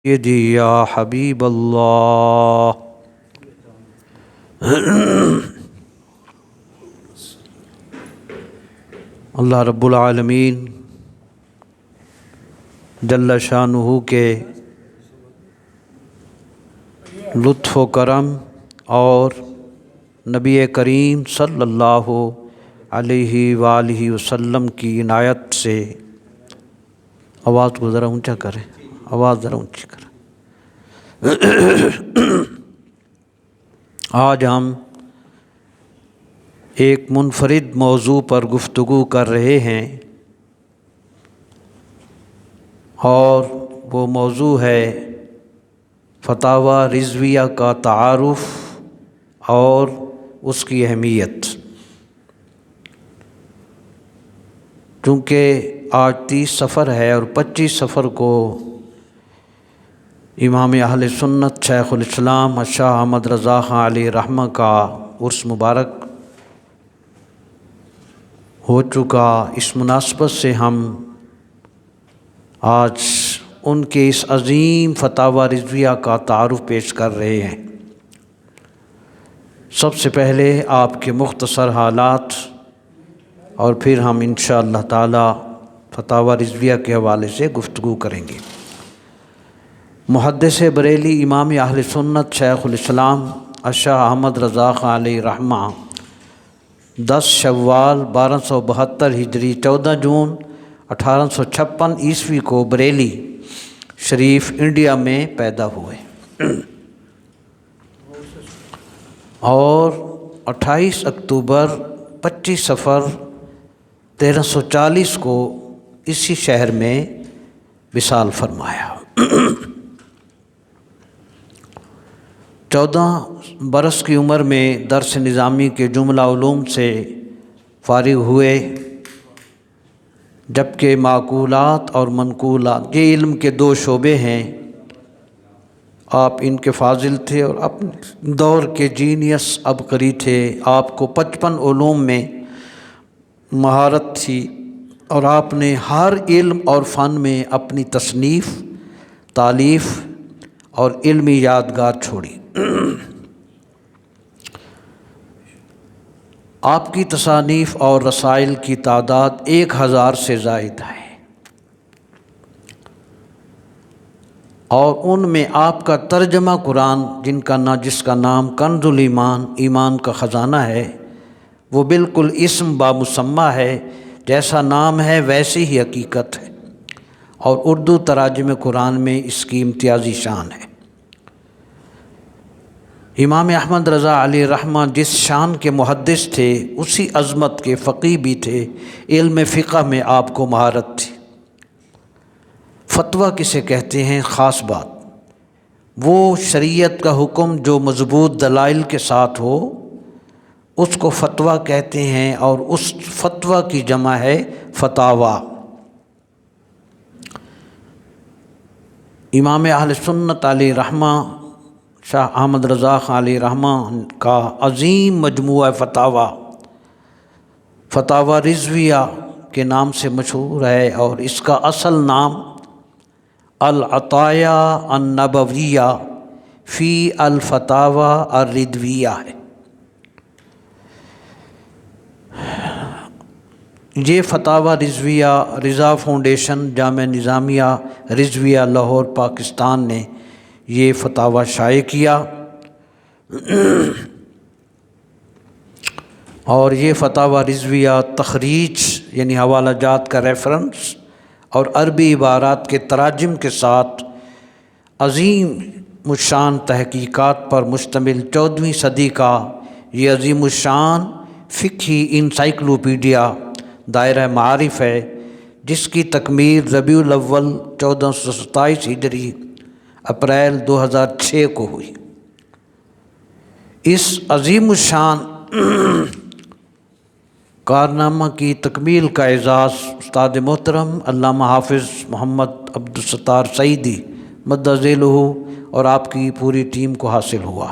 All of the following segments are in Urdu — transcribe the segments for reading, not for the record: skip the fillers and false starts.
سیدی یا حبیب اللہ۔ اللہ رب العالمین جل شانہ کے لطف و کرم اور نبی کریم صلی اللہ علیہ وآلہ وسلم کی عنایت سے آواز کو ذرا اونچا کریں، آواز ذرا اونچی کریں۔ آج ہم ایک منفرد موضوع پر گفتگو کر رہے ہیں اور وہ موضوع ہے فتاوی رضویہ کا تعارف اور اس کی اہمیت۔ چونکہ آج 30 صفر ہے اور 25 صفر کو امام اہل سنت شیخ الاسلام شاہ احمد رضا خان علیہ رحمہ کا عرس مبارک ہو چکا۔ اس مناسبت سے ہم آج ان کے اس عظیم فتاوی رضویہ کا تعارف پیش کر رہے ہیں۔ سب سے پہلے آپ کے مختصر حالات اور پھر ہم انشاءاللہ تعالی فتاوی رضویہ کے حوالے سے گفتگو کریں گے۔ محدث بریلی امام اہل سنت شیخ الاسلام شاہ احمد رضا خان علیہ رحمہ 10 شوال 1272 ہجری 14 جون 1856 عیسوی کو بریلی شریف انڈیا میں پیدا ہوئے اور 28 اکتوبر 25 صفر 1340 کو اسی شہر میں وصال فرمایا۔ 14 برس کی عمر میں درس نظامی کے جملہ علوم سے فارغ ہوئے، جبکہ معقولات اور منقولات یہ علم کے 2 شعبے ہیں۔ آپ ان کے فاضل تھے اور اپنے دور کے جینیس عبقری تھے۔ آپ کو 55 علوم میں مہارت تھی اور آپ نے ہر علم اور فن میں اپنی تصنیف، تالیف اور علمی یادگار چھوڑی۔ آپ کی تصانیف اور رسائل کی تعداد 1000 سے زائد ہے اور ان میں آپ کا ترجمہ قرآن جس کا نام کنز الایمان ایمان کا خزانہ ہے، وہ بالکل اسم بامسمہ ہے، جیسا نام ہے ویسی ہی حقیقت ہے، اور اردو تراجم قرآن میں اس کی امتیازی شان ہے۔ امام احمد رضا علیہ رحمہ جس شان کے محدث تھے اسی عظمت کے فقیہ بھی تھے۔ علم فقہ میں آپ کو مہارت تھی۔ فتویٰ کسے کہتے ہیں؟ خاص بات وہ شریعت کا حکم جو مضبوط دلائل کے ساتھ ہو اس کو فتویٰ کہتے ہیں، اور اس فتویٰ کی جمع ہے فتاویٰ۔ امام اہل سنت علیہ رحمہ شاہ احمد رضا خان علیہ رحمہ کا عظیم مجموعہ فتاوی رضویہ کے نام سے مشہور ہے، اور اس کا اصل نام العطایہ النبویہ فی الفتاوی الرضویہ ہے۔ یہ فتاوی رضویہ رضا فاؤنڈیشن جامعہ نظامیہ رضویہ لاہور پاکستان نے یہ فتاوی شائع کیا، اور یہ فتاوی رضویہ تخریج یعنی حوالہ جات کا ریفرنس اور عربی عبارات کے تراجم کے ساتھ عظیم الشان تحقیقات پر مشتمل 14ویں صدی کا یہ عظیم الشان فقہی انسائکلوپیڈیا دائرہ معارف ہے، جس کی تکمیل ربیع الاول 1427 ہجری اپریل 2006 کو ہوئی۔ اس عظیم الشان کارنامہ کی تکمیل کا اعزاز استاد محترم علامہ حافظ محمد عبدالستار سعیدی مد ذیلہ اور آپ کی پوری ٹیم کو حاصل ہوا۔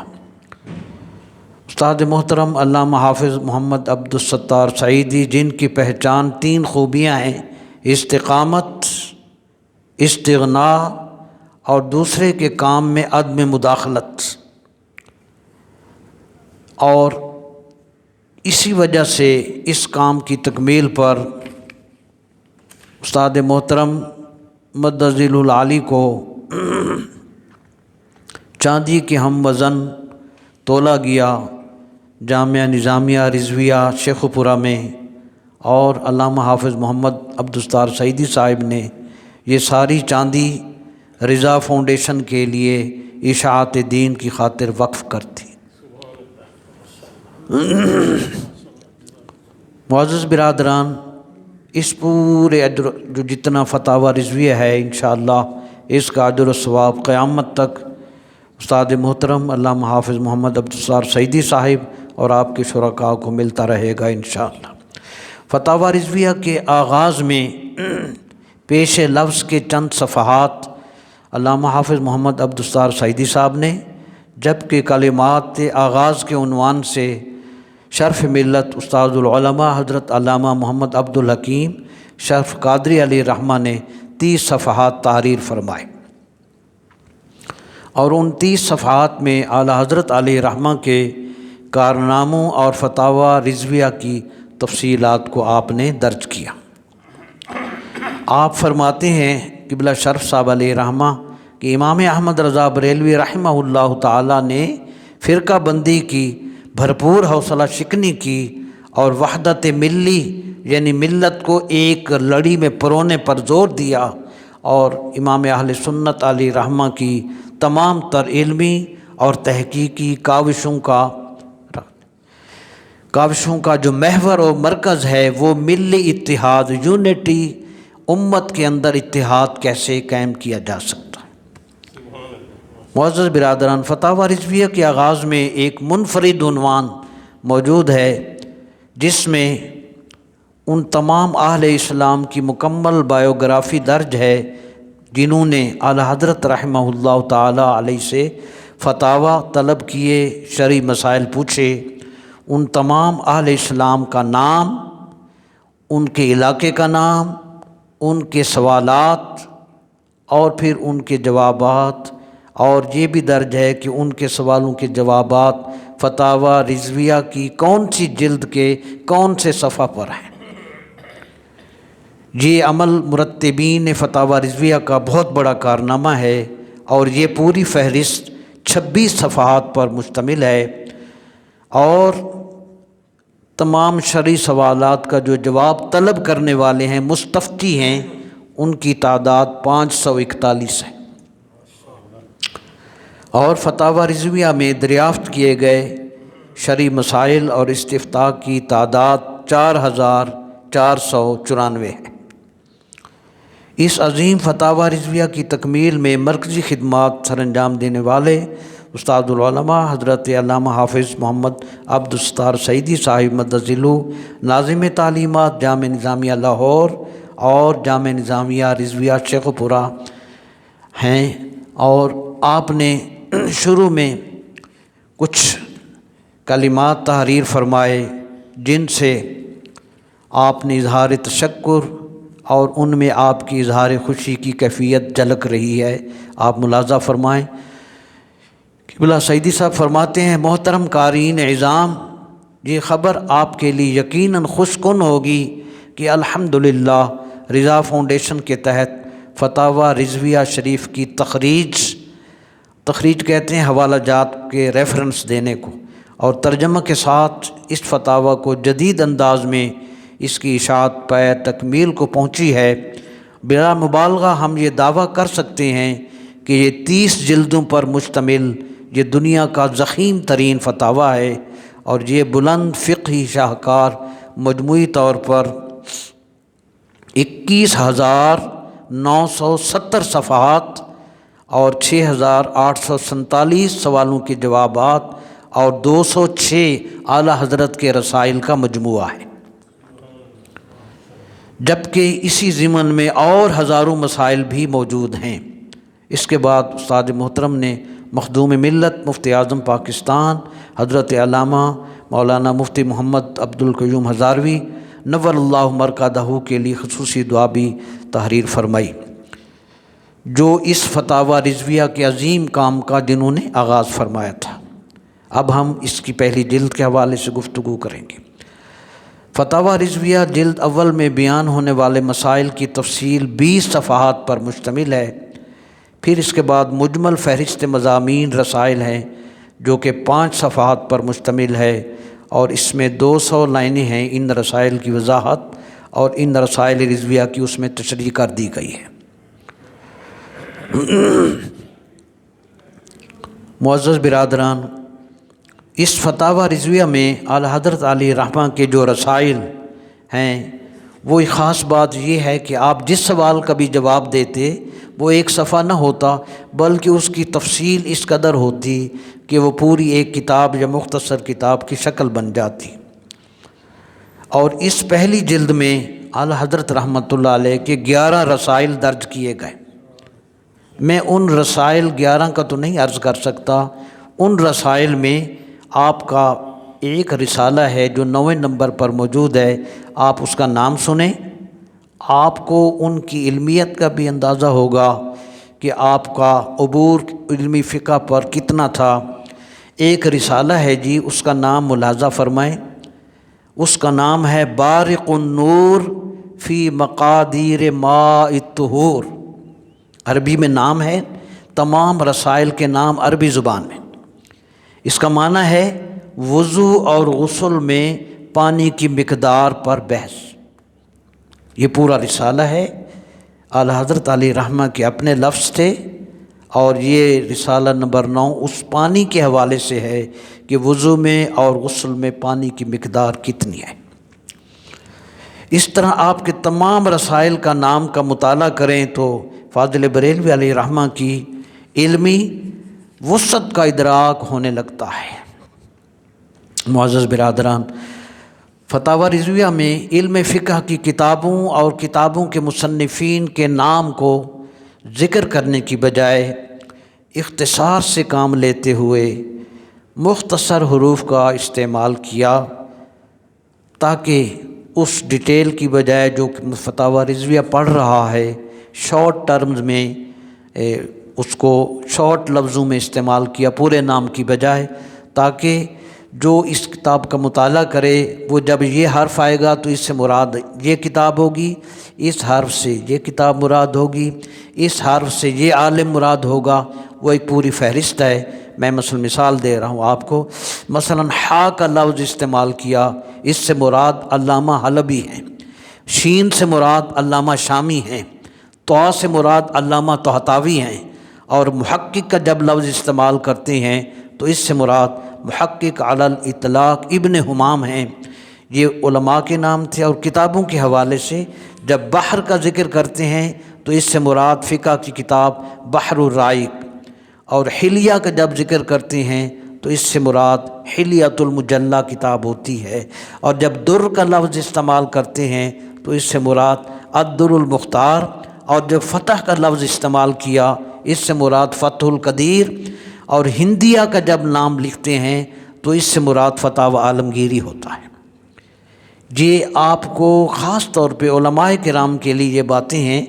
استاد محترم علامہ حافظ محمد عبدالستار سعیدی، جن کی پہچان 3 خوبیاں ہیں: استقامت، استغنا اور دوسرے کے کام میں عدم مداخلت، اور اسی وجہ سے اس کام کی تکمیل پر استاد محترم مدظ العالی کو چاندی کے ہم وزن تولا گیا جامعہ نظامیہ رضویہ شیخو پورہ میں، اور علامہ حافظ محمد عبدالستار سعیدی صاحب نے یہ ساری چاندی رضا فاؤنڈیشن کے لیے اشاعت دین کی خاطر وقف کر دی۔ معزز برادران، اس پورے اجر جو جتنا فتاوی رضویہ ہے انشاءاللہ اس کا اجر و ثواب قیامت تک استاد محترم علامہ حافظ محمد عبدالستار سعیدی صاحب اور آپ کے شرکاء کو ملتا رہے گا انشاءاللہ۔ فتاوی رضویہ کے آغاز میں پیش لفظ کے چند صفحات علامہ حافظ محمد عبدالستار سعیدی صاحب نے، جبکہ کلمات آغاز کے عنوان سے شرف ملت استاد العلماء حضرت علامہ محمد عبدالحکیم شرف قادری علیہ رحمہ نے 30 صفحات تحریر فرمائے، اور ان 30 صفحات میں اعلیٰ حضرت علیہ رحمہ کے کارناموں اور فتاوی رضویہ کی تفصیلات کو آپ نے درج کیا۔ آپ فرماتے ہیں قبلہ شرف صاحب علیہ رحمہ کہ امام احمد رضا بریلوی رحمہ اللہ تعالیٰ نے فرقہ بندی کی بھرپور حوصلہ شکنی کی اور وحدت ملی یعنی ملت کو ایک لڑی میں پرونے پر زور دیا، اور امام اہل سنت علیہ رحمہ کی تمام تر علمی اور تحقیقی کاوشوں کا جو محور و مرکز ہے وہ ملی اتحاد، یونٹی، امت کے اندر اتحاد کیسے قائم کیا جا سکتا ہے۔ معزز برادران، فتاوی رضویہ کے آغاز میں ایک منفرد عنوان موجود ہے جس میں ان تمام اہل اسلام کی مکمل بایوگرافی درج ہے جنہوں نے اعلیٰ حضرت رحمہ اللہ تعالیٰ علیہ سے فتاوی طلب کیے، شرعی مسائل پوچھے۔ ان تمام اہل اسلام کا نام، ان کے علاقے کا نام، ان کے سوالات اور پھر ان کے جوابات، اور یہ بھی درج ہے کہ ان کے سوالوں کے جوابات فتاوی رضویہ کی کون سی جلد کے کون سے صفحہ پر ہیں۔ یہ عمل مرتبین فتاوی رضویہ کا بہت بڑا کارنامہ ہے، اور یہ پوری فہرست 26 صفحات پر مشتمل ہے، اور تمام شرعی سوالات کا جو جواب طلب کرنے والے ہیں، مستفتی ہیں، ان کی تعداد 541 ہے، اور فتاوی رضویہ میں دریافت کیے گئے شرعی مسائل اور استفتاء کی تعداد 4494 ہے۔ اس عظیم فتاوی رضویہ کی تکمیل میں مرکزی خدمات سر انجام دینے والے استاد العلماء حضرت علامہ حافظ محمد عبدالستار سعیدی صاحب مدظلو ناظم تعلیمات جامعہ نظامیہ لاہور اور جامعہ نظامیہ رضویہ شیخو پورہ ہیں، اور آپ نے شروع میں کچھ کلمات تحریر فرمائے جن سے آپ نے اظہار تشکر اور ان میں آپ کی اظہار خوشی کی کیفیت جھلک رہی ہے، آپ ملاحظہ فرمائیں۔ قبلہ سعیدی صاحب فرماتے ہیں، محترم قارئین اعظام، یہ خبر آپ کے لیے یقیناً خوش کن ہوگی کہ الحمدللہ رضا فاؤنڈیشن کے تحت فتاوی رضویہ شریف کی تخریج کہتے ہیں حوالہ جات کے ریفرنس دینے کو، اور ترجمہ کے ساتھ اس فتاوی کو جدید انداز میں اس کی اشاعت پہ تکمیل کو پہنچی ہے۔ بلا مبالغہ ہم یہ دعویٰ کر سکتے ہیں کہ یہ 30 جلدوں پر مشتمل یہ دنیا کا ضخیم ترین فتاوی ہے، اور یہ بلند فقہی شاہکار مجموعی طور پر 21,970 صفحات اور 6,847 سوالوں کے جوابات اور 206 اعلیٰ حضرت کے رسائل کا مجموعہ ہے، جبکہ اسی ضمن میں اور ہزاروں مسائل بھی موجود ہیں۔ اس کے بعد استاد محترم نے مخدوم ملت مفتی اعظم پاکستان حضرت علامہ مولانا مفتی محمد عبدالقیوم ہزاروی نور اللہ مرقدہ کے لیے خصوصی دعا بھی تحریر فرمائی۔ جو اس فتاوی رضویہ کے عظیم کام کا جنہوں نے آغاز فرمایا تھا۔ اب ہم اس کی پہلی جلد کے حوالے سے گفتگو کریں گے۔ فتاوی رضویہ جلد اول میں بیان ہونے والے مسائل کی تفصیل 20 صفحات پر مشتمل ہے۔ پھر اس کے بعد مجمل فہرست مضامین رسائل ہیں جو کہ 5 صفحات پر مشتمل ہے، اور اس میں 200 لائنیں ہیں ان رسائل کی وضاحت، اور ان رسائل رضویہ کی اس میں تشریح کر دی گئی ہے۔ معزز برادران، اس فتاوی رضویہ میں اعلیٰ حضرت علیہ رحمہ کے جو رسائل ہیں، وہ ایک خاص بات یہ ہے کہ آپ جس سوال کا بھی جواب دیتے وہ ایک صفحہ نہ ہوتا، بلکہ اس کی تفصیل اس قدر ہوتی کہ وہ پوری ایک کتاب یا مختصر کتاب کی شکل بن جاتی۔ اور اس پہلی جلد میں اعلیٰ حضرت رحمۃ اللہ علیہ کے 11 رسائل درج کیے گئے۔ میں ان رسائل 11 کا تو نہیں عرض کر سکتا۔ ان رسائل میں آپ کا ایک رسالہ ہے جو 9 نمبر پر موجود ہے، آپ اس کا نام سنیں، آپ کو ان کی علمیت کا بھی اندازہ ہوگا کہ آپ کا عبور علمی فقہ پر کتنا تھا۔ ایک رسالہ ہے جی، اس کا نام ملاحظہ فرمائیں، اس کا نام ہے بارق النور فی مقادیر ماء الطہور۔ عربی میں نام ہے، تمام رسائل کے نام عربی زبان میں۔ اس کا معنی ہے وضو اور غسل میں پانی کی مقدار پر بحث۔ یہ پورا رسالہ ہے، اعلیٰ حضرت علیہ رحمہ کے اپنے لفظ تھے، اور یہ رسالہ نمبر 9 اس پانی کے حوالے سے ہے کہ وضو میں اور غسل میں پانی کی مقدار کتنی ہے۔ اس طرح آپ کے تمام رسائل کا نام کا مطالعہ کریں تو فاضل بریلوی علیہ رحمہ کی علمی وسعت کا ادراک ہونے لگتا ہے۔ معزز برادران، فتاوی رضویہ میں علم فقہ کی کتابوں اور کتابوں کے مصنفین کے نام کو ذکر کرنے کی بجائے اختصار سے کام لیتے ہوئے مختصر حروف کا استعمال کیا، تاکہ اس ڈیٹیل کی بجائے جو فتاوی رضویہ پڑھ رہا ہے شارٹ ٹرمز میں اس کو شارٹ لفظوں میں استعمال کیا پورے نام کی بجائے، تاکہ جو اس کتاب کا مطالعہ کرے وہ جب یہ حرف آئے گا تو اس سے مراد یہ کتاب ہوگی، اس حرف سے یہ کتاب مراد ہوگی، اس حرف سے یہ عالم مراد ہوگا۔ وہ ایک پوری فہرست ہے۔ میں مثال دے رہا ہوں آپ کو، مثلا ہا کا لفظ استعمال کیا، اس سے مراد علامہ حلبی ہیں، شین سے مراد علامہ شامی ہیں، طا سے مراد علامہ طہطاوی ہیں، اور محقق کا جب لفظ استعمال کرتے ہیں تو اس سے مراد محقق علی الاطلاق ابن حمام ہیں۔ یہ علماء کے نام تھے۔ اور کتابوں کے حوالے سے جب بحر کا ذکر کرتے ہیں تو اس سے مراد فقہ کی کتاب بحر الرائق، اور حلیہ کا جب ذکر کرتے ہیں تو اس سے مراد حلیۃ المجلہ کتاب ہوتی ہے، اور جب در کا لفظ استعمال کرتے ہیں تو اس سے مراد الدر المختار، اور جب فتح کا لفظ استعمال کیا اس سے مراد فتح القدیر، اور ہندیہ کا جب نام لکھتے ہیں تو اس سے مراد فتاوی عالمگیری ہوتا ہے۔ یہ آپ کو خاص طور پہ علماء کرام کے لیے یہ باتیں ہیں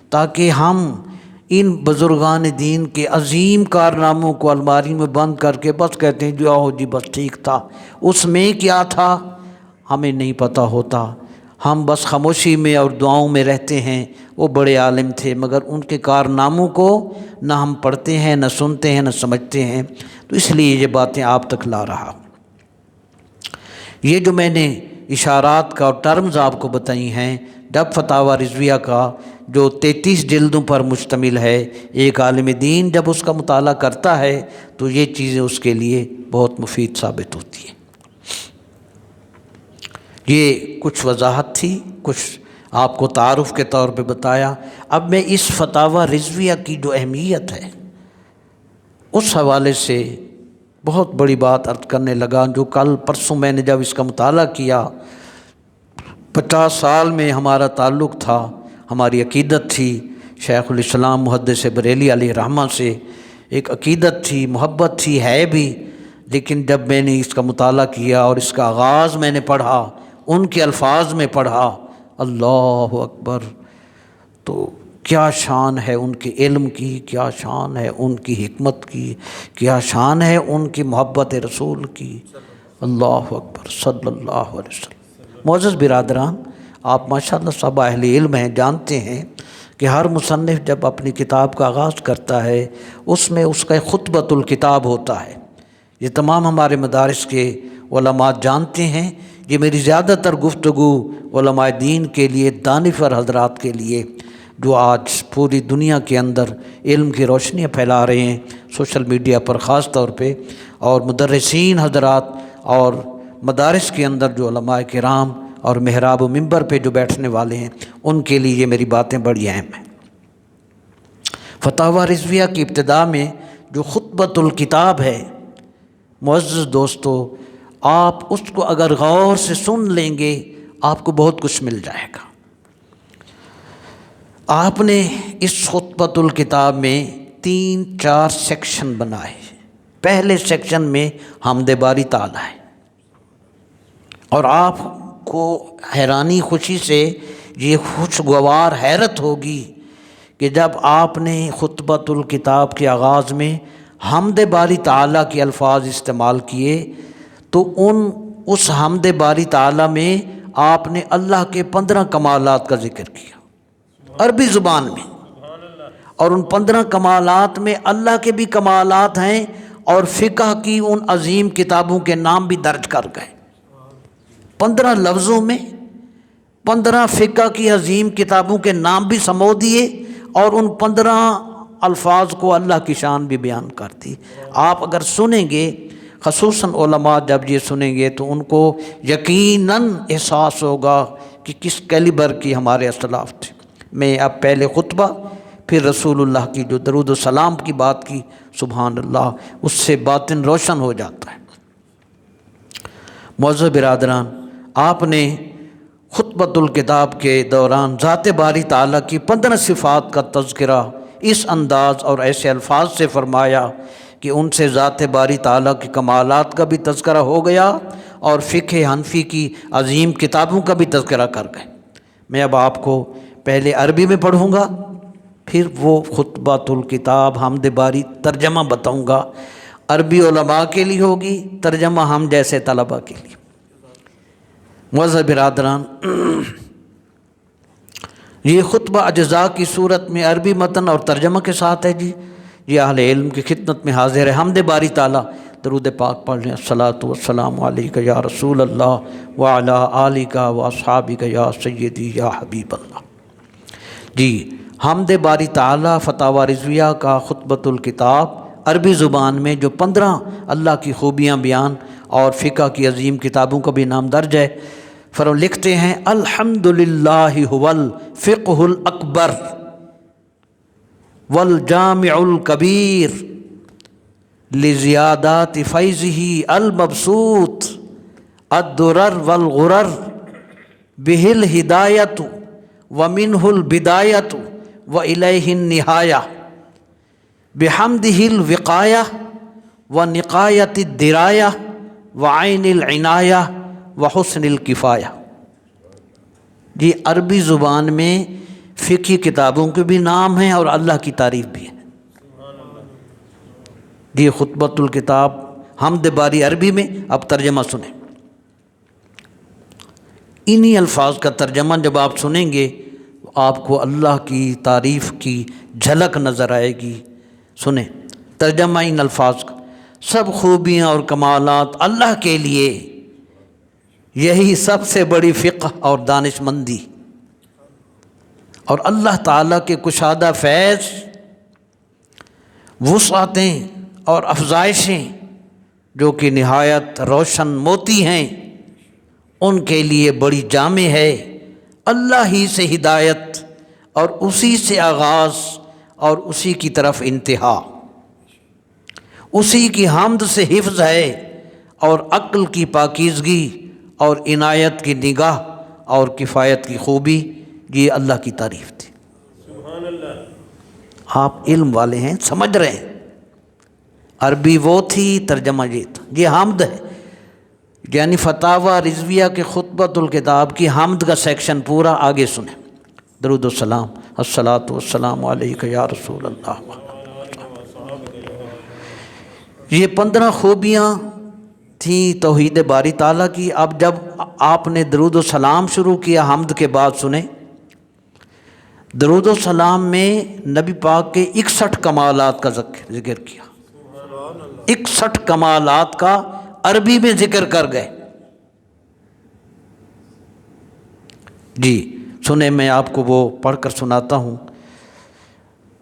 تاکہ ہم ان بزرگان دین کے عظیم کارناموں کو الماری میں بند کر کے بس کہتے ہیں جو آہو جی بس ٹھیک تھا، اس میں کیا تھا ہمیں نہیں پتہ ہوتا، ہم بس خاموشی میں اور دعاؤں میں رہتے ہیں۔ وہ بڑے عالم تھے مگر ان کے کارناموں کو نہ ہم پڑھتے ہیں، نہ سنتے ہیں، نہ سمجھتے ہیں، تو اس لیے یہ باتیں آپ تک لا رہا۔ یہ جو میں نے اشارات کا اور ٹرمز آپ کو بتائی ہیں، جب فتاوی رضویہ کا جو 33 جلدوں پر مشتمل ہے، ایک عالم دین جب اس کا مطالعہ کرتا ہے تو یہ چیزیں اس کے لیے بہت مفید ثابت ہوتی ہیں۔ یہ کچھ وضاحت تھی، کچھ آپ کو تعارف کے طور پہ بتایا۔ اب میں اس فتاوی رضویہ کی جو اہمیت ہے اس حوالے سے بہت بڑی بات عرض کرنے لگا، جو کل پرسوں میں نے جب اس کا مطالعہ کیا، 50 سال میں ہمارا تعلق تھا، ہماری عقیدت تھی شیخ الاسلام محدث بریلی علیہ رحمہ سے، ایک عقیدت تھی، محبت تھی، ہے بھی، لیکن جب میں نے اس کا مطالعہ کیا اور اس کا آغاز میں نے پڑھا، ان کے الفاظ میں پڑھا، اللہ اکبر، تو کیا شان ہے ان کے علم کی، کیا شان ہے ان کی حکمت کی، کیا شان ہے ان کی محبت رسول کی۔ اللہ اکبر صلی اللہ علیہ وسلم۔ معزز برادران، آپ ماشاءاللہ سب اہل علم ہیں، جانتے ہیں کہ ہر مصنف جب اپنی کتاب کا آغاز کرتا ہے اس میں اس کا خطبۃ الکتاب ہوتا ہے۔ یہ تمام ہمارے مدارس کے علماء جانتے ہیں۔ یہ میری زیادہ تر گفتگو علماء دین کے لیے، دانشور حضرات کے لیے جو آج پوری دنیا کے اندر علم کی روشنیاں پھیلا رہے ہیں سوشل میڈیا پر خاص طور پہ، اور مدرسین حضرات اور مدارس کے اندر جو علماء کرام اور محراب و منبر پہ جو بیٹھنے والے ہیں، ان کے لیے یہ میری باتیں بڑی اہم ہیں۔ فتاوی رضویہ کی ابتدا میں جو خطبۃ الکتاب ہے، معزز دوستو، آپ اس کو اگر غور سے سن لیں گے آپ کو بہت کچھ مل جائے گا۔ آپ نے اس خطبۃ الکتاب میں 3-4 سیکشن بنائے۔ پہلے سیکشن میں حمد باری تعالیٰ ہے، اور آپ کو حیرانی خوشی سے یہ خوشگوار حیرت ہوگی کہ جب آپ نے خطبۃ الکتاب کے آغاز میں حمد باری تعالیٰ کے الفاظ استعمال کیے تو اس حمد باری تعالیٰ میں آپ نے اللہ کے 15 کمالات کا ذکر کیا عربی زبان میں، اور ان 15 کمالات میں اللہ کے بھی کمالات ہیں، اور فقہ کی ان عظیم کتابوں کے نام بھی درج کر گئے۔ 15 لفظوں میں 15 فقہ کی عظیم کتابوں کے نام بھی سمو دیے، اور ان 15 الفاظ کو اللہ کی شان بھی بیان کر دی۔ آپ اگر سنیں گے، خصوصاً علماء جب یہ سنیں گے تو ان کو یقیناً احساس ہوگا کہ کس کیلیبر کی ہمارے اسلاف تھے۔ میں اب پہلے خطبہ پھر رسول اللہ کی جو درود و سلام کی بات کی، سبحان اللہ، اس سے باطن روشن ہو جاتا ہے۔ معزز برادران، آپ نے خطبۃ الکتاب کے دوران ذات باری تعالیٰ کی 15 صفات کا تذکرہ اس انداز اور ایسے الفاظ سے فرمایا کہ ان سے ذات باری تعالیٰ کے کمالات کا بھی تذکرہ ہو گیا اور فقہ حنفی کی عظیم کتابوں کا بھی تذکرہ کر گئے۔ میں اب آپ کو پہلے عربی میں پڑھوں گا، پھر وہ خطبۃ الکتاب حمد باری ترجمہ بتاؤں گا۔ عربی علماء کے لیے ہوگی، ترجمہ ہم جیسے طلباء کے لیے۔ معزز برادران، یہ خطبہ اجزاء کی صورت میں عربی متن اور ترجمہ کے ساتھ ہے۔ یہ اہل علم کی خدمت میں حاضر ہے۔ حمد باری تعالیٰ، درود پاک پڑھ لیں۔ الصلاۃ والسلام علیک یا رسول اللہ وعلی آلک واصحابک یا سیدی یا حبیب اللہ۔ حمد باری تعالیٰ فتاوی رضویہ کا خطبۃ الکتاب عربی زبان میں جو 15 اللہ کی خوبیاں بیان اور فقہ کی عظیم کتابوں کا بھی نام درج ہے۔ لکھتے ہیں الحمدللہ هو الفقہ الاکبر والجامع الکبیر لزیادات فیضہ المبسوط الدرر والغرر بہ الہدایۃ ومنہ البدایۃ والیہ النہایہ بحمدہ الوقایہ ونقایۃ الدرایہ وعین العنایہ وحسن الکفایہ۔ عربی زبان میں فقہی کتابوں کے بھی نام ہیں اور اللہ کی تعریف بھی ہے۔ خطبۃ الکتاب حمد باری عربی میں، اب ترجمہ سنیں۔ انہی الفاظ کا ترجمہ جب آپ سنیں گے آپ کو اللہ کی تعریف کی جھلک نظر آئے گی۔ سنیں ترجمہ ان الفاظ کا: سب خوبیاں اور کمالات اللہ کے لیے، یہی سب سے بڑی فقہ اور دانش مندی، اور اللہ تعالیٰ کے کشادہ فیض، وسعتیں اور افزائشیں جو کہ نہایت روشن موتی ہیں، ان کے لیے بڑی جامع ہے۔ اللہ ہی سے ہدایت اور اسی سے آغاز اور اسی کی طرف انتہا، اسی کی حمد سے حفظ ہے، اور عقل کی پاکیزگی اور عنایت کی نگاہ اور کفایت کی خوبی، یہ اللہ کی تعریف تھی۔ سبحان اللہ۔ آپ علم والے ہیں، سمجھ رہے ہیں۔ عربی وہ تھی، ترجمہ یہ تھا۔ یہ حمد ہے، یعنی فتاوی رضویہ کے خطبۃ الکتاب کی حمد کا سیکشن پورا آگے سنیں۔ درود و سلام، الصلاۃ والسلام علیک یا رسول اللہ۔ یہ 15 خوبیاں تھیں توحید باری تعالیٰ کی۔ اب جب آپ نے درود و سلام شروع کیا حمد کے بعد، سنیں درود و سلام میں نبی پاک کے 61 کمالات کا ذکر کیا، 61 کمالات کا عربی میں ذکر کر گئے۔ جی سنیں، میں آپ کو وہ پڑھ کر سناتا ہوں۔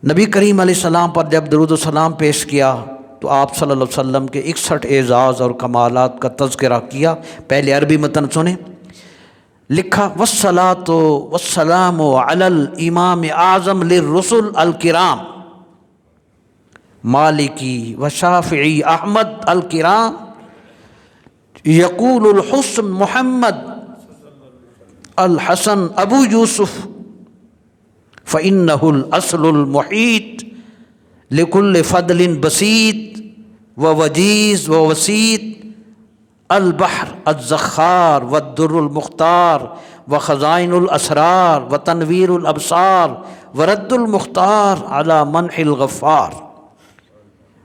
نبی کریم علیہ السلام پر جب درود و سلام پیش کیا تو آپ صلی اللہ علیہ وسلم کے 61 اعزاز اور کمالات کا تذکرہ کیا۔ پہلے عربی متن سنیں، لکھا والصلاۃ والسلام علی الامام اعظم للرسل الکرام مالکی و شافعی احمد الکرام یقول الحسن محمد الحسن ابو یوسف فإنہ الاصل المحیط لکل فضل بسیط ووجیز ووسیط البحر الزخار والدر المختار وخزائن الاسرار وتنویر الابصار ورد المختار على منح الغفار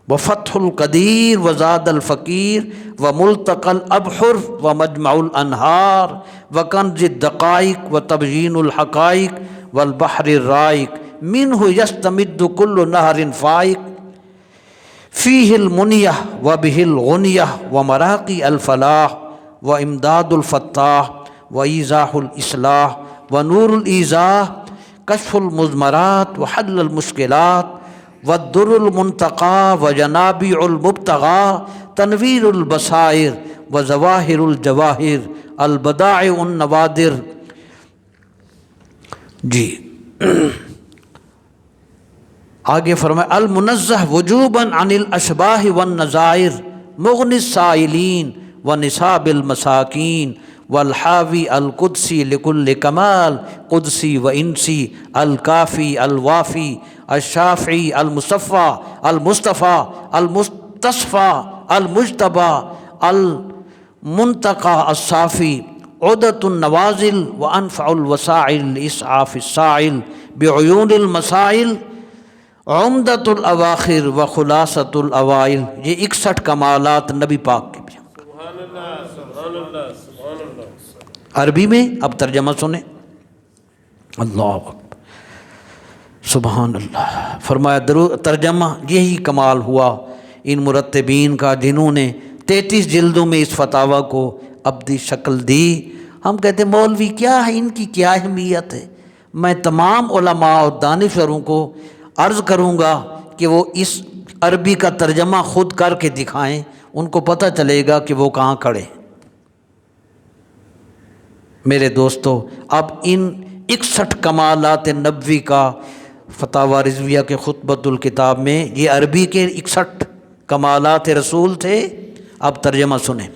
وفتح القدیر وزاد الفقیر وملتقى الابحر ومجمع الانہار وکنز الدقائق وتبیین الحقائق والبحر الرائق منہ یستمد کل نہر فائق فیہ المنیہ وبہ الغنیہ ومراقی الفلاح وامداد الفتاح وایضاح الاصلاح ونور الایضاح کشف المضمرات وحل المشکلات والدر المنتقى وجنابیع المبتغى تنویر البصائر وظواہر الجواہر البدائع النوادر۔ جی آگے فرمائے المنزہ وجوباً عن الاشباہ والنظائر مغنی السائلین ونصاب المساکین والحاوی القدسی لکل کمال قدسی و انسی الکافی الوافی الشافعی المصفى المصطفى المستصفى المجتبى المنتقى الصافی عدۃ النوازل وانفع الوسائل لاسعاف السائل بعیون المسائل عمدۃ الاواخر و خلاصۃ الاوائل۔ یہ 61 کمالات نبی پاک کے بھی۔ عربی میں اب ترجمہ سنیں، اللہ اکبر سبحان اللہ۔ فرمایا ترجمہ یہی کمال ہوا ان مرتبین کا جنہوں نے 33 جلدوں میں اس فتاویٰ کو ابدی شکل دی۔ ہم کہتے ہیں مولوی کیا ہے، ان کی کیا اہمیت ہے؟ میں تمام علماء اور دانشوروں کو عرض کروں گا کہ وہ اس عربی کا ترجمہ خود کر کے دکھائیں، ان کو پتہ چلے گا کہ وہ کہاں کھڑے۔ میرے دوستو، اب ان 61 کمالات نبوی کا فتاوی رضویہ کے خطبۃ الکتاب میں یہ عربی کے 61 کمالات رسول تھے۔ اب ترجمہ سنیں۔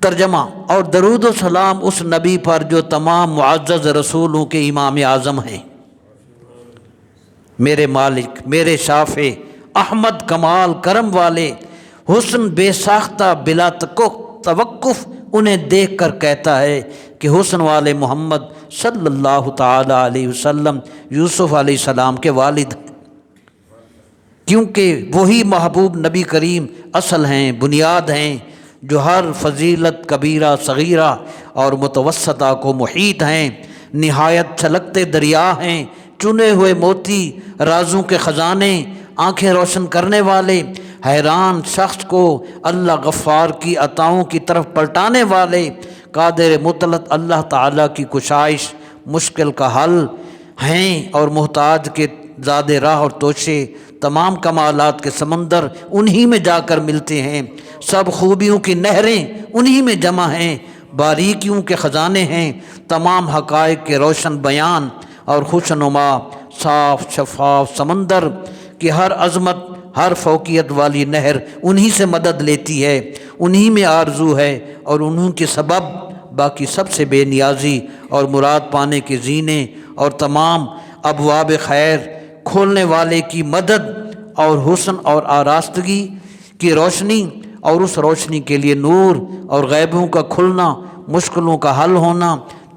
ترجمہ: اور درود و سلام اس نبی پر جو تمام معزز رسولوں کے امام اعظم ہیں، میرے مالک، میرے شافع، احمد کمال کرم والے، حسن بے ساختہ بلا توقف انہیں دیکھ کر کہتا ہے کہ حسن والے محمد صلی اللہ تعالی علیہ وسلم یوسف علیہ السلام کے والد ہیں، کیونکہ وہی محبوب نبی کریم اصل ہیں، بنیاد ہیں، جو ہر فضیلت کبیرہ صغیرہ اور متوسطہ کو محیط ہیں، نہایت چھلکتے دریا ہیں، چنے ہوئے موتی، رازوں کے خزانے، آنکھیں روشن کرنے والے، حیران شخص کو اللہ غفار کی عطاؤں کی طرف پلٹانے والے، قادر مطلق اللہ تعالیٰ کی کشائش، مشکل کا حل ہیں، اور محتاج کے زاد راہ اور توشے، تمام کمالات کے سمندر انہی میں جا کر ملتے ہیں، سب خوبیوں کی نہریں انہی میں جمع ہیں، باریکیوں کے خزانے ہیں، تمام حقائق کے روشن بیان اور خوشنما صاف شفاف سمندر کی ہر عظمت، ہر فوقیت والی نہر انہی سے مدد لیتی ہے، انہی میں آرزو ہے، اور انہی کے سبب باقی سب سے بے نیازی اور مراد پانے کے زینے اور تمام ابواب خیر کھولنے والے کی مدد اور حسن اور آراستگی کی روشنی، اور اس روشنی کے لیے نور اور غیبوں کا کھلنا، مشکلوں کا حل ہونا،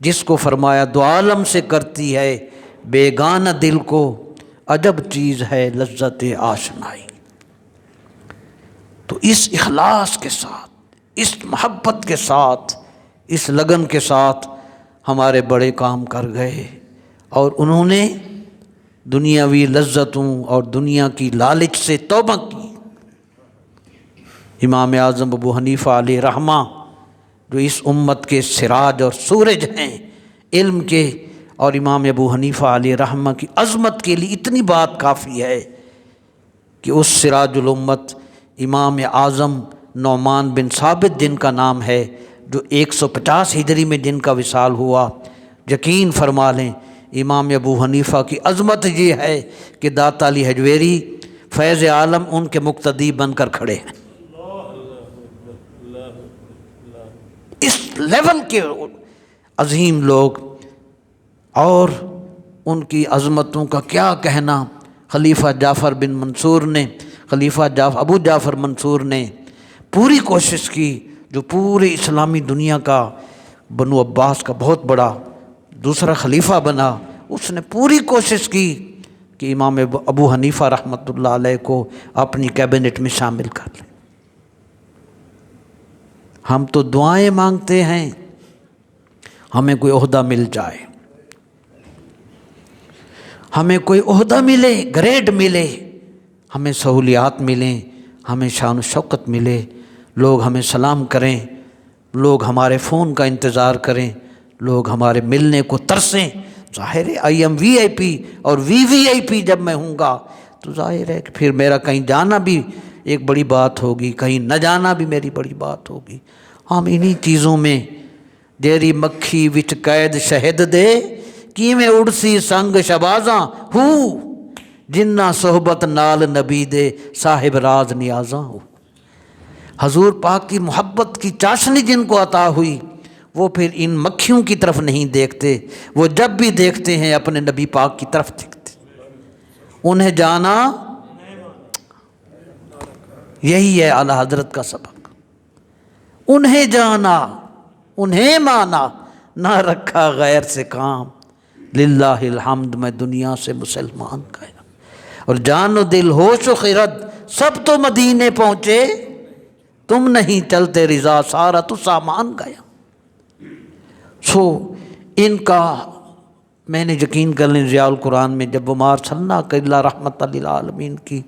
جس کو فرمایا دو عالم سے کرتی ہے بیگانہ دل کو، عجب چیز ہے لذت آشنائی۔ تو اس اخلاص کے ساتھ، اس محبت کے ساتھ، اس لگن کے ساتھ ہمارے بڑے کام کر گئے، اور انہوں نے دنیاوی لذتوں اور دنیا کی لالچ سے توبہ کی۔ امام اعظم ابو حنیفہ علیہ رحمہ جو اس امت کے سراج اور سورج ہیں علم کے، اور امام ابو حنیفہ علیہ رحمہ کی عظمت کے لیے اتنی بات کافی ہے کہ اس سراج الامت امام اعظم نعمان بن ثابت جن کا نام ہے، جو 150 ہجری میں جن کا وصال ہوا، یقین فرما لیں امام ابو حنیفہ کی عظمت یہ ہے کہ داتا علی حجویری فیض عالم ان کے مقتدی بن کر کھڑے ہیں۔ اس لیول کے عظیم لوگ، اور ان کی عظمتوں کا کیا کہنا۔ خلیفہ جعفر بن منصور نے، ابو جعفر منصور نے پوری کوشش کی، جو پورے اسلامی دنیا کا بنو عباس کا بہت بڑا دوسرا خلیفہ بنا، اس نے پوری کوشش کی کہ امام ابو حنیفہ رحمۃ اللہ علیہ کو اپنی کیبنٹ میں شامل کر لیں۔ ہم تو دعائیں مانگتے ہیں ہمیں کوئی عہدہ مل جائے، ہمیں کوئی عہدہ ملے، گریڈ ملے، ہمیں سہولیات ملیں، ہمیں شان و شوکت ملے، لوگ ہمیں سلام کریں، لوگ ہمارے فون کا انتظار کریں، لوگ ہمارے ملنے کو ترسیں۔ ظاہر ہے آئی ایم وی آئی پی، اور وی آئی پی جب میں ہوں گا تو ظاہر ہے کہ پھر میرا کہیں جانا بھی ایک بڑی بات ہوگی، کہیں نہ جانا بھی میری بڑی بات ہوگی۔ ہم انہی چیزوں میں جیری مکھی وچ قید شہد دے، کیویں اڑسی سنگ شبازاں ہو، جنہ صحبت نال نبی دے صاحب راز نیازاں ہو۔ حضور پاک کی محبت کی چاشنی جن کو عطا ہوئی، وہ پھر ان مکھیوں کی طرف نہیں دیکھتے، وہ جب بھی دیکھتے ہیں اپنے نبی پاک کی طرف دیکھتے۔ انہیں جانا یہی ہے اعلیٰ حضرت کا سبق، انہیں جانا، انہیں مانا، نہ رکھا غیر سے کام، للہ الحمد میں دنیا سے مسلمان گیا۔ اور جان و دل ہوش و خرد سب تو مدینے پہنچے، تم نہیں چلتے رضا سارا تو سامان گیا۔ سو ان کا میں نے یقین کر لیں ضیاء القرآن میں جب وما ارسلناک الا رحمۃ للعالمین کی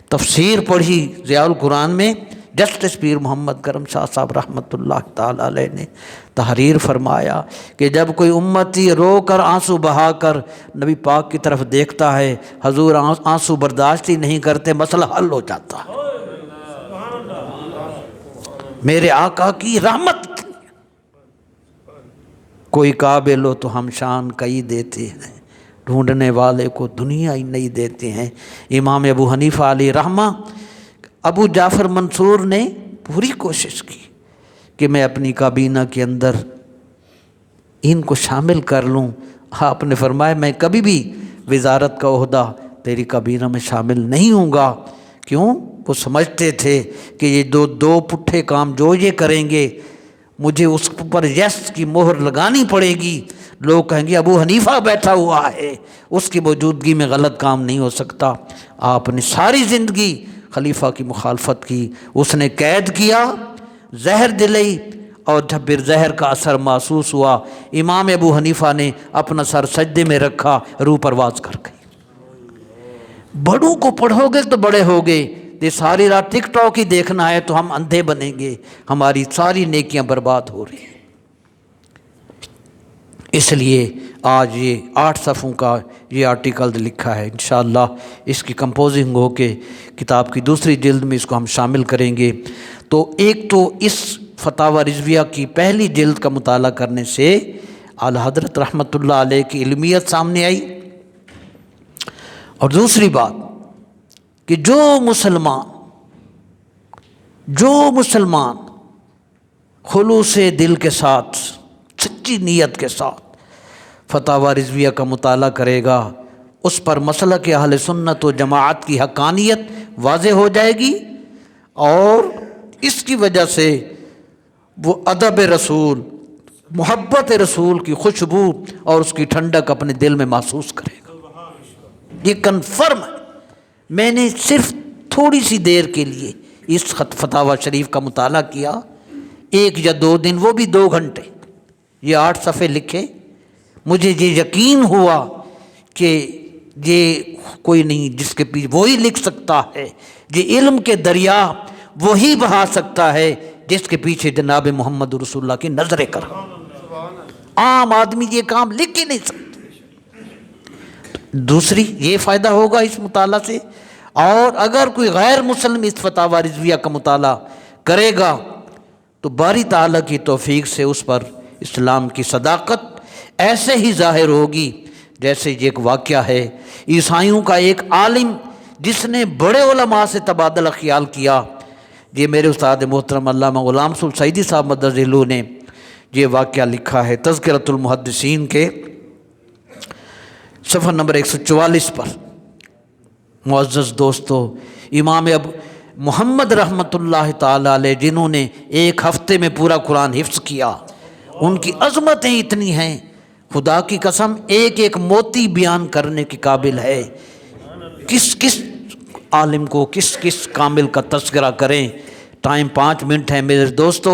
تفسیر پڑھی ضیاء القرآن میں، جسٹس پیر محمد کرم شاہ صاحب رحمۃ اللہ تعالی علیہ نے تحریر فرمایا کہ جب کوئی امتی رو کر آنسو بہا کر نبی پاک کی طرف دیکھتا ہے، حضور آنسو برداشت ہی نہیں کرتے، مسئلہ حل ہو جاتا ہے۔ میرے آقا کی رحمت، کوئی قابل ہو تو ہم شان کئی دیتے ہیں، ڈھونڈنے والے کو دنیا ہی نہیں دیتے ہیں۔ امام ابو حنیفہ علیہ رحمہ، ابو جعفر منصور نے پوری کوشش کی کہ میں اپنی کابینہ کے اندر ان کو شامل کر لوں۔ آپ نے فرمایا میں کبھی بھی وزارت کا عہدہ تیری کابینہ میں شامل نہیں ہوں گا۔ کیوں؟ وہ سمجھتے تھے کہ یہ دو پٹھے کام جو یہ کریں گے، مجھے اس پر یس کی مہر لگانی پڑے گی۔ لوگ کہیں گے ابو حنیفہ بیٹھا ہوا ہے، اس کی موجودگی میں غلط کام نہیں ہو سکتا۔ آپ نے ساری زندگی خلیفہ کی مخالفت کی، اس نے قید کیا، زہر دلائی، اور جب پھر زہر کا اثر محسوس ہوا، امام ابو حنیفہ نے اپنا سر سجدے میں رکھا، روح پرواز کر گئی۔ بڑوں کو پڑھو گے تو بڑے ہوگے، یہ ساری رات ٹک ٹاک ہی دیکھنا ہے تو ہم اندھے بنیں گے، ہماری ساری نیکیاں برباد ہو رہی ہیں۔ اس لیے آج یہ 8 صفحوں کا یہ آرٹیکل لکھا ہے، انشاءاللہ اس کی کمپوزنگ ہو کے کتاب کی دوسری جلد میں اس کو ہم شامل کریں گے۔ تو ایک تو اس فتاوی رضویہ کی پہلی جلد کا مطالعہ کرنے سے اعلیٰ حضرت رحمۃ اللہ علیہ کی علمیت سامنے آئی، اور دوسری بات کہ جو مسلمان خلوص دل کے ساتھ، سچی نیت کے ساتھ فتاوی رضویہ کا مطالعہ کرے گا، اس پر مسلک اہل سنت و جماعت کی حقانیت واضح ہو جائے گی، اور اس کی وجہ سے وہ ادب رسول محبت رسول کی خوشبو اور اس کی ٹھنڈک اپنے دل میں محسوس کرے گا۔ یہ کنفرم ہے۔ میں نے صرف تھوڑی سی دیر کے لیے اس فتاوی شریف کا مطالعہ کیا، 1 یا 2 دن، وہ بھی 2 گھنٹے، یہ 8 صفحے لکھے۔ مجھے یہ یقین ہوا کہ یہ کوئی نہیں جس کے پیچھے وہی لکھ سکتا ہے، یہ علم کے دریا وہی بہا سکتا ہے جس کے پیچھے جناب محمد رسول اللہ کی نظر کرم۔ عام آدمی یہ کام لکھ ہی نہیں سکتا۔ دوسری یہ فائدہ ہوگا اس مطالعہ سے، اور اگر کوئی غیر مسلم اس فتاوی رضویہ کا مطالعہ کرے گا تو باری تعالیٰ کی توفیق سے اس پر اسلام کی صداقت ایسے ہی ظاہر ہوگی جیسے یہ ایک واقعہ ہے عیسائیوں کا ایک عالم جس نے بڑے علماء سے تبادلہ خیال کیا۔ یہ میرے استاد محترم علامہ غلام رسول سعیدی صاحب مدظ نے یہ واقعہ لکھا ہے تذکرۃ المحدثین کے صفحہ نمبر 144 پر۔ معزز دوستو، امام اب محمد رحمۃ اللہ تعالی علیہ جنہوں نے 1 ہفتے میں پورا قرآن حفظ کیا، ان کی عظمتیں اتنی ہیں، خدا کی قسم ایک ایک موتی بیان کرنے کے قابل ہے۔ کس عالم کو کس کامل کا تذکرہ کریں؟ ٹائم 5 منٹ ہے میرے دوستو۔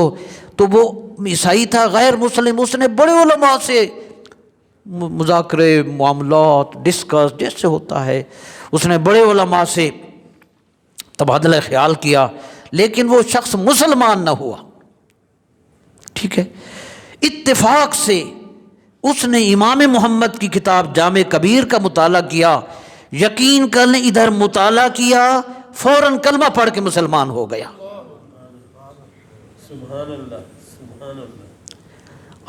تو وہ عیسائی تھا غیر مسلم، اس نے بڑے علماء سے مذاکرے معاملات ڈسکس جیسے ہوتا ہے، اس نے بڑے علماء سے تبادلہ خیال کیا، لیکن وہ شخص مسلمان نہ ہوا۔ ٹھیک ہے، اتفاق سے اس نے امام محمد کی کتاب جامع کبیر کا مطالعہ کیا۔ یقین کر لیں ادھر مطالعہ کیا، فوراً کلمہ پڑھ کے مسلمان ہو گیا۔ سبحان اللہ، سبحان اللہ۔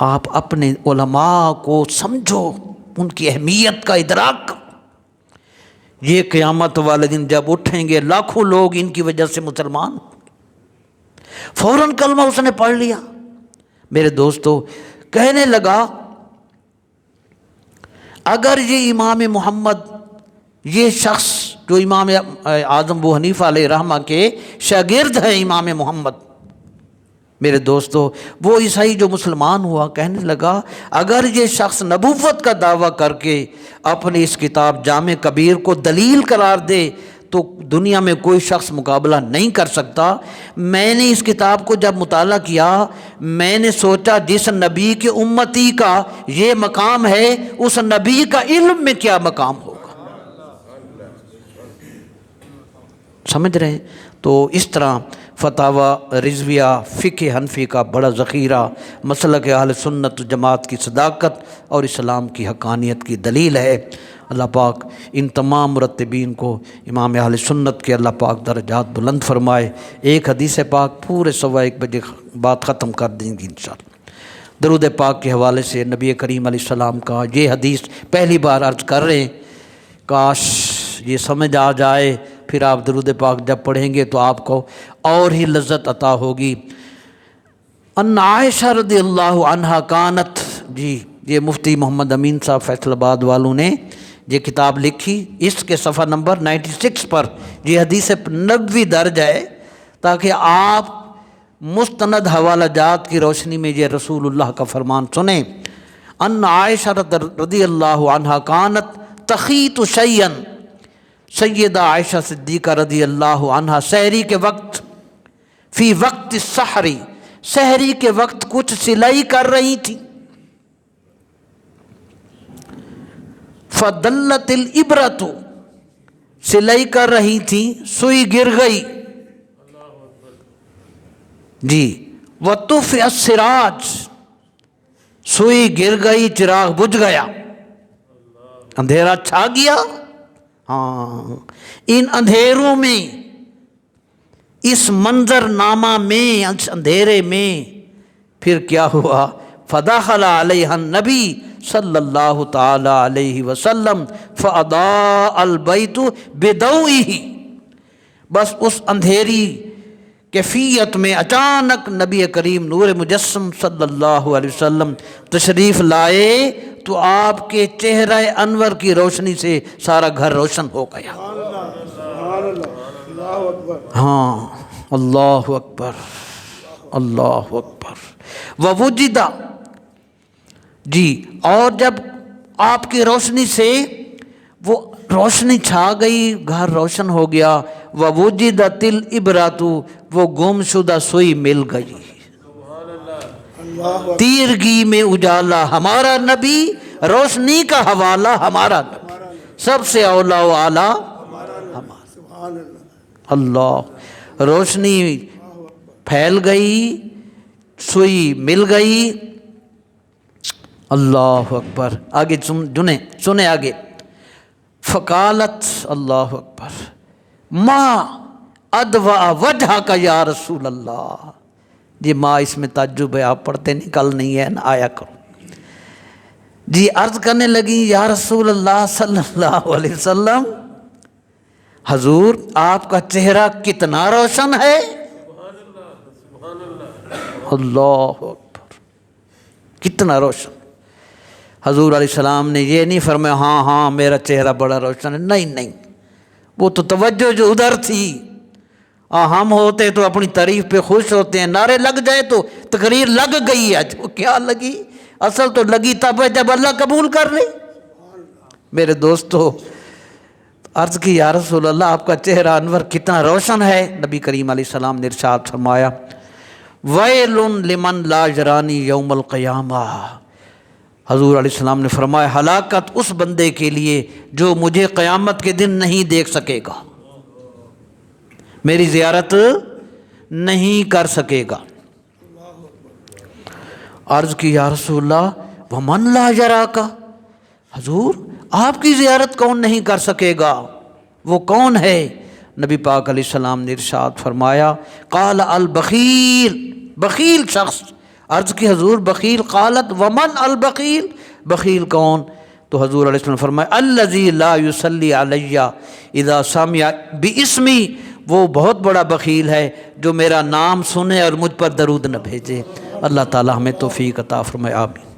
آپ اپنے علماء کو سمجھو، ان کی اہمیت کا ادراک کرو۔ یہ قیامت والے دن جب اٹھیں گے لاکھوں لوگ ان کی وجہ سے مسلمان، فوراً کلمہ اس نے پڑھ لیا۔ میرے دوستو، کہنے لگا اگر یہ امام محمد، یہ شخص جو امام اعظم ابو حنیفہ علیہ رحمہ کے شاگرد ہیں امام محمد، میرے دوستو وہ عیسائی جو مسلمان ہوا، کہنے لگا اگر یہ شخص نبوت کا دعویٰ کر کے اپنی اس کتاب جامع کبیر کو دلیل قرار دے تو دنیا میں کوئی شخص مقابلہ نہیں کر سکتا۔ میں نے اس کتاب کو جب مطالعہ کیا، میں نے سوچا جس نبی کے امتی کا یہ مقام ہے، اس نبی کا علم میں کیا مقام ہوگا۔ سمجھ رہے ہیں؟ تو اس طرح فتاوی رضویہ فقہ حنفی کا بڑا ذخیرہ مسلک اہل سنت جماعت کی صداقت اور اسلام کی حقانیت کی دلیل ہے۔ اللہ پاک ان تمام مرتبین کو امام اہل سنت کے اللہ پاک درجات بلند فرمائے۔ ایک حدیث پاک پورے 1:15 بجے بات ختم کر دیں گے انشاءاللہ۔ درود پاک کے حوالے سے نبی کریم علیہ السلام کا یہ حدیث پہلی بار عرض کر رہے ہیں، کاش یہ سمجھ آ جائے، پھر آپ درود پاک جب پڑھیں گے تو آپ کو اور ہی لذت عطا ہوگی۔ ان عائشہ رضی اللہ عنہا کانت، جی یہ مفتی محمد امین صاحب فیصل آباد والوں نے یہ کتاب لکھی، اس کے صفحہ نمبر 96 پر یہ حدیث نبوی درج ہے، تاکہ آپ مستند حوالہ جات کی روشنی میں یہ رسول اللہ کا فرمان سنیں۔ ان عائشہ رضی اللہ عنہا کانت تخیط شیئا، سیدہ عائشہ صدیقہ رضی اللہ عنہا سحری کے وقت، فی وقت السحری، سحری کے وقت کچھ سلائی کر رہی تھی۔ فدلت الابرۃ، سلائی کر رہی تھی، سوئی گر گئی، جی وطفئ السراج، سوئی گر گئی، چراغ بجھ گیا، اندھیرا چھا گیا۔ ہاں، ان اندھیروں میں، اس منظر نامہ میں، اس اندھیرے میں پھر کیا ہوا؟ فدخل علیہ النبی صلی اللہ تعالی علیہ وسلم فاضاء البیت بضوئہ، بس اس اندھیری کیفیت میں اچانک نبی کریم نور مجسم صلی اللہ علیہ وسلم تشریف لائے تو آپ کے چہرہ انور کی روشنی سے سارا گھر روشن ہو گیا۔ ہاں، اللہ اکبر، اللہ اکبر۔ ووجد، جی، اور جب آپ کی روشنی سے وہ روشنی چھا گئی، گھر روشن ہو گیا، وَوُجِدَتِ الْإِبْرَةُ، وہ گم شدہ سوئی مل گئی، تیرگی میں اجالا ہمارا نبی، روشنی کا حوالہ ہمارا نبی، سب سے اولا و اعلیٰ ہمارا اللہ۔ روشنی پھیل گئی، سوئی مل گئی، اللہ اکبر۔ آگے سنیں آگے، فقالت، اللہ اکبر، ما ادوا وجہ کا یا رسول اللہ۔ جی ماں اس میں تعجب ہے، آپ پڑھتے نہیں، کل نہیں ہے نا، آیا کرو۔ جی عرض کرنے لگی، یا رسول اللہ صلی اللہ علیہ وسلم، حضور آپ کا چہرہ کتنا روشن ہے۔ اللہ اکبر، کتنا روشن۔ حضور علیہ السلام نے یہ نہیں فرمایا ہاں ہاں میرا چہرہ بڑا روشن ہے، نہیں، وہ تو توجہ جو ادھر تھی۔ ہم ہوتے تو اپنی تعریف پہ خوش ہوتے ہیں، نعرے لگ جائے تو تقریر لگ گئی ہے، جو کیا لگی، اصل تو لگی تب ہے جب اللہ قبول کر لے۔ میرے دوستو، عرض کی یا رسول اللہ آپ کا چہرہ انور کتنا روشن ہے۔ نبی کریم علیہ السلام نے ارشاد فرمایا، ویل لمن لا یرانی یوم القیامہ۔ حضور علیہ السلام نے فرمایا، ہلاکت اس بندے کے لیے جو مجھے قیامت کے دن نہیں دیکھ سکے گا، میری زیارت نہیں کر سکے گا۔ عرض کی یا رسول اللہ ومن لا یراکا، حضور آپ کی زیارت کون نہیں کر سکے گا، وہ کون ہے؟ نبی پاک علیہ السلام نے ارشاد فرمایا، قال البخیل، بخیل شخص۔ عرض کی حضور بخیل، قالت ومن البخیل، بخیل کون؟ تو حضور علیہ السلام نے فرمایا، الذی لا یصلی علی اذا سمع باسمی، وہ بہت بڑا بخیل ہے جو میرا نام سنے اور مجھ پر درود نہ بھیجے۔ اللہ تعالی ہمیں توفیق عطا فرمائے، آمین۔